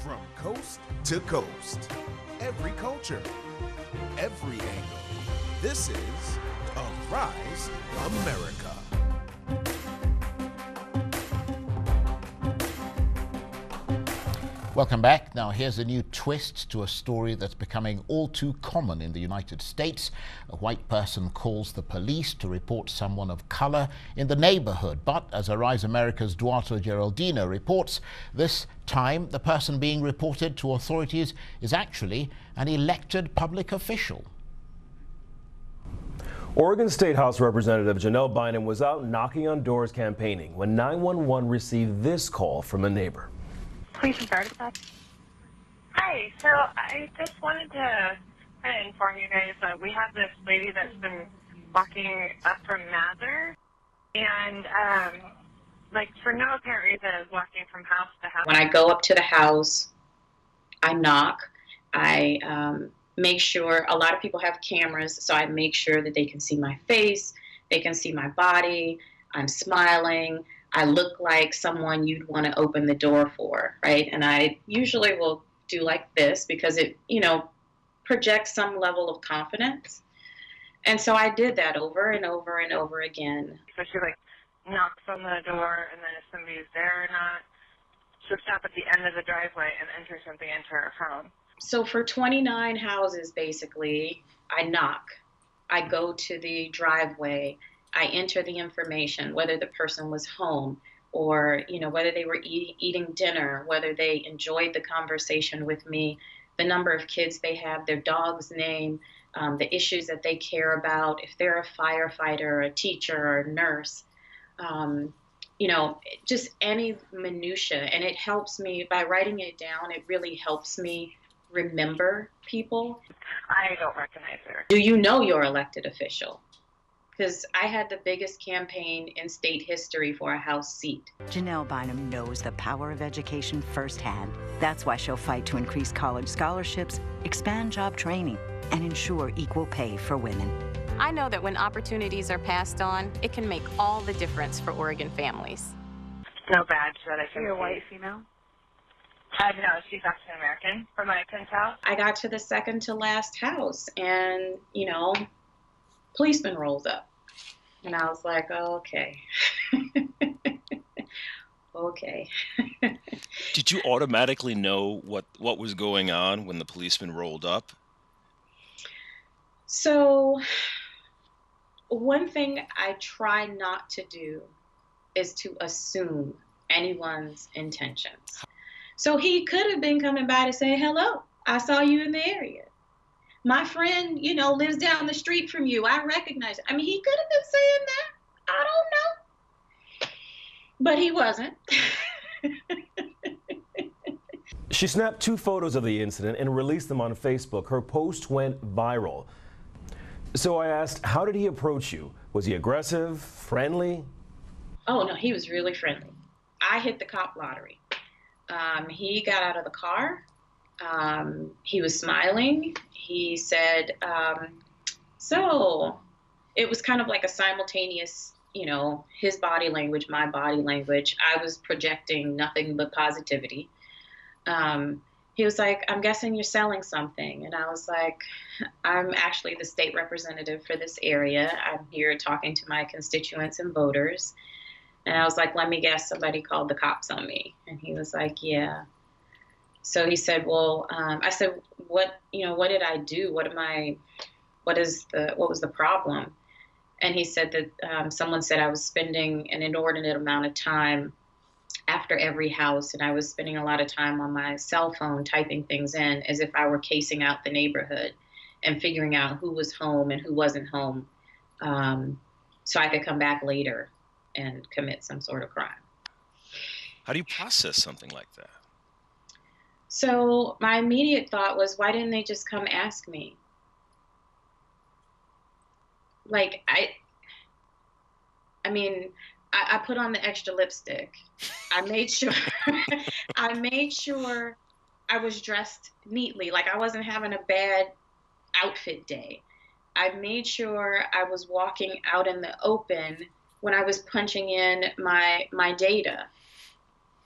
From coast to coast, every culture, every angle. This is Arise America. Welcome back. Now here's a new twist to a story that's becoming all too common in the United States. A white person calls the police to report someone of color in the neighborhood. But as Arise America's Duarte Geraldino reports, this time the person being reported to authorities is actually an elected public official. Oregon State House Representative Janelle Bynum was out knocking on doors campaigning when 911 received this call from a neighbor. Police and fire department. Hi, so I just wanted to kind of inform you guys that we have this lady that's been walking up from Mather, and like for no apparent reason is walking from house to house. When I go up to the house, I knock. I make sure, a lot of people have cameras, so I make sure that they can see my face, they can see my body, I'm smiling. I look like someone you'd want to open the door for, right? And I usually will do like this because it, projects some level of confidence. And so I did that over and over and over again. So she knocks on the door, and then if somebody's there or not, she'll stop at the end of the driveway and enter something into her home. So for 29 houses, basically, I knock. I go to the driveway. I enter the information, whether the person was home or, whether they were eating dinner, whether they enjoyed the conversation with me, the number of kids they have, their dog's name, the issues that they care about, if they're a firefighter, a teacher, or a nurse, just any minutia. And it helps me, by writing it down, it really helps me remember people. I don't recognize her. Do you know your elected official? Because I had the biggest campaign in state history for a House seat. Janelle Bynum knows the power of education firsthand. That's why she'll fight to increase college scholarships, expand job training, and ensure equal pay for women. I know that when opportunities are passed on, it can make all the difference for Oregon families. No badge that I can You're see. white female? No, she's African American from my cousin's house. I got to the second to last house and, policeman rolls up. And I was like, oh, okay. Okay. Did you automatically know what was going on when the policeman rolled up? So one thing I try not to do is to assume anyone's intentions. So he could have been coming by to say, hello, I saw you in the area. My friend, lives down the street from you. I recognize it. I mean, he could have been saying that. I don't know. But he wasn't. She snapped 2 photos of the incident and released them on Facebook. Her post went viral. So I asked, how did he approach you? Was he aggressive, friendly? Oh, no, he was really friendly. I hit the cop lottery. He got out of the car. He was smiling. He said, so it was kind of like a simultaneous, his body language, my body language. I was projecting nothing but positivity. He was like, I'm guessing you're selling something. And I was like, I'm actually the state representative for this area. I'm here talking to my constituents and voters. And I was like, let me guess, somebody called the cops on me. And he was like, yeah. So he said, well, I said, what did I do? What was the problem? And he said that someone said I was spending an inordinate amount of time after every house, and I was spending a lot of time on my cell phone typing things in as if I were casing out the neighborhood and figuring out who was home and who wasn't home, so I could come back later and commit some sort of crime. How do you process something like that? So my immediate thought was, why didn't they just come ask me? I put on the extra lipstick. I made sure I was dressed neatly, like I wasn't having a bad outfit day. I made sure I was walking out in the open when I was punching in my data.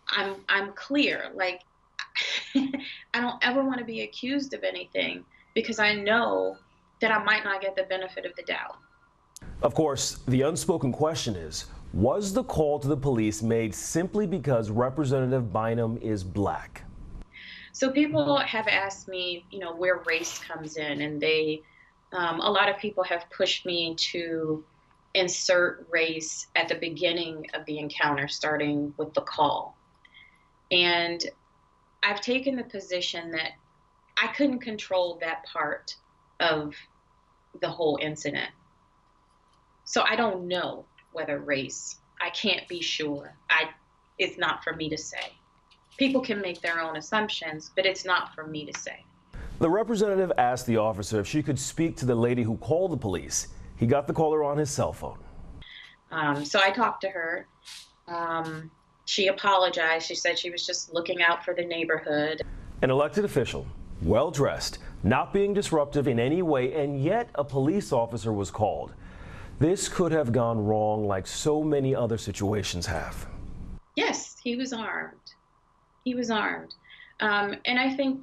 I'm clear, like I don't ever want to be accused of anything because I know that I might not get the benefit of the doubt. Of course, the unspoken question is, was the call to the police made simply because Representative Bynum is black? So people have asked me, where race comes in, and a lot of people have pushed me to insert race at the beginning of the encounter, starting with the call. And I've taken the position that I couldn't control that part of the whole incident. So I don't know whether race, I can't be sure. It's not for me to say. People can make their own assumptions, but it's not for me to say. The representative asked the officer if she could speak to the lady who called the police. He got the caller on his cell phone. So I talked to her. She apologized. She said she was just looking out for the neighborhood. An elected official, well-dressed, not being disruptive in any way, and yet a police officer was called. This could have gone wrong like so many other situations have. Yes, he was armed. He was armed. And I think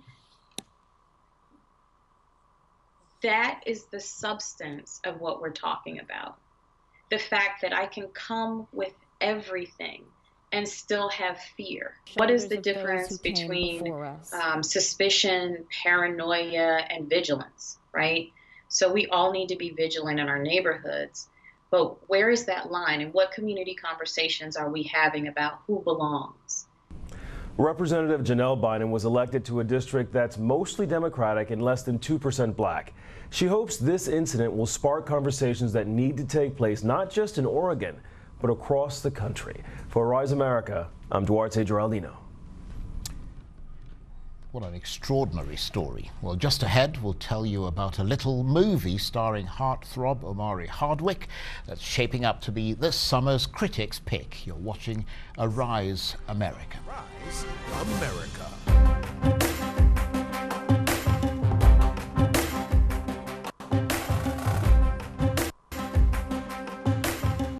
that is the substance of what we're talking about. The fact that I can come with everything and still have fear. What is the difference between suspicion, paranoia, and vigilance, right? So we all need to be vigilant in our neighborhoods. But where is that line, and what community conversations are we having about who belongs? Representative Janelle Bynum was elected to a district that's mostly Democratic and less than 2% black. She hopes this incident will spark conversations that need to take place not just in Oregon, but across the country. For Rise America, I'm Duarte Geraldino. What an extraordinary story. Well, just ahead, we'll tell you about a little movie starring heartthrob Omari Hardwick that's shaping up to be this summer's critics' pick. You're watching Rise America. Rise America.